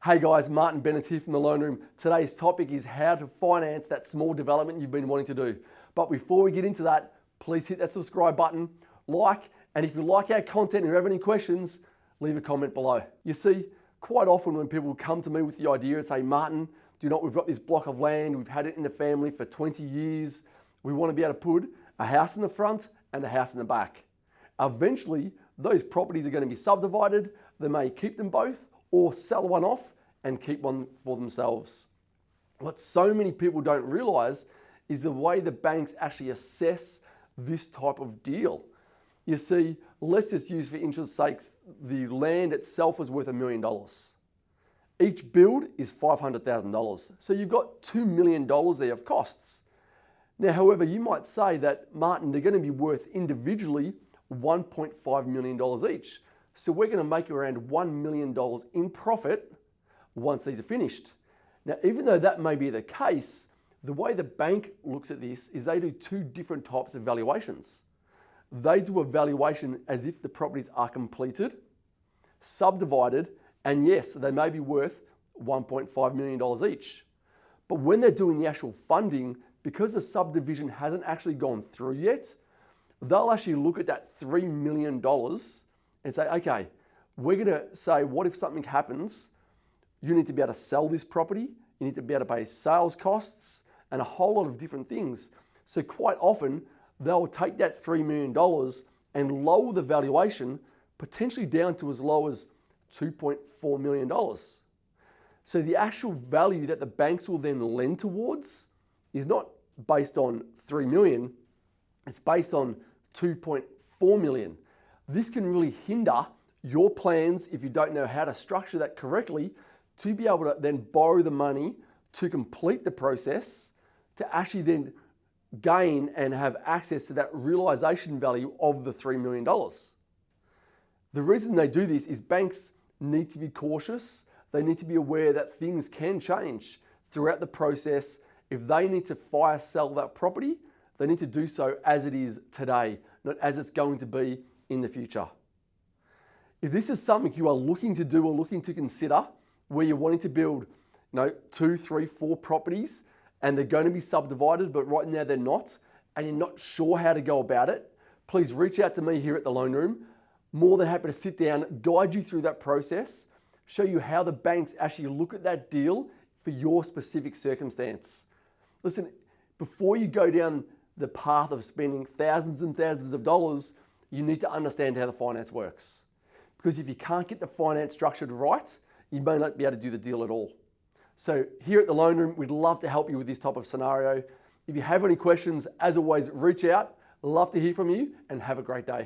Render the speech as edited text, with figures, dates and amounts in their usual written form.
Hey guys, Martin Bennett here from The Loan Room. Today's topic is how to finance that small development you've been wanting to do. But before we get into that, please hit that subscribe button, like, and if you like our content and you have any questions, leave a comment below. You see, quite often when people come to me with the idea and say, Martin, do you know what, we've got this block of land, we've had it in the family for 20 years, we want to be able to put a house in the front and a house in the back. Eventually, those properties are going to be subdivided, they may keep them both, or sell one off and keep one for themselves. What so many people don't realize is the way the banks actually assess this type of deal. You see, let's just use for interest's sakes, the land itself is worth $1 million. Each build is $500,000. So you've got $2 million there of costs. Now, however, you might say that, Martin, they're going to be worth individually $1.5 million each. So we're going to make around $1 million in profit once these are finished. Now, even though that may be the case, the way the bank looks at this is they do two different types of valuations. They do a valuation as if the properties are completed, subdivided, and yes, they may be worth $1.5 million each. But when they're doing the actual funding, because the subdivision hasn't actually gone through yet, they'll actually look at that $3 million and say, okay, we're going to say, what if something happens? You need to be able to sell this property, you need to be able to pay sales costs, and a whole lot of different things. So quite often, they'll take that $3 million and lower the valuation, potentially down to as low as $2.4 million. So the actual value that the banks will then lend towards is not based on $3 million, it's based on $2.4 million. This can really hinder your plans if you don't know how to structure that correctly to be able to then borrow the money to complete the process to actually then gain and have access to that realization value of the $3 million. The reason they do this is banks need to be cautious. They need to be aware that things can change throughout the process. If they need to fire sell that property, they need to do so as it is today, not as it's going to be in the future. If this is something you are looking to do or looking to consider, where you're wanting to build 2, 3, 4 properties and they're going to be subdivided, but right now they're not, and you're not sure how to go about it, please reach out to me here at The Loan Room. More than happy to sit down, guide you through that process, show you how the banks actually look at that deal for your specific circumstance. Listen, before you go down the path of spending thousands and thousands of dollars, you need to understand how the finance works. Because if you can't get the finance structured right, you may not be able to do the deal at all. So here at The Loan Room, we'd love to help you with this type of scenario. If you have any questions, as always, reach out. Love to hear from you and have a great day.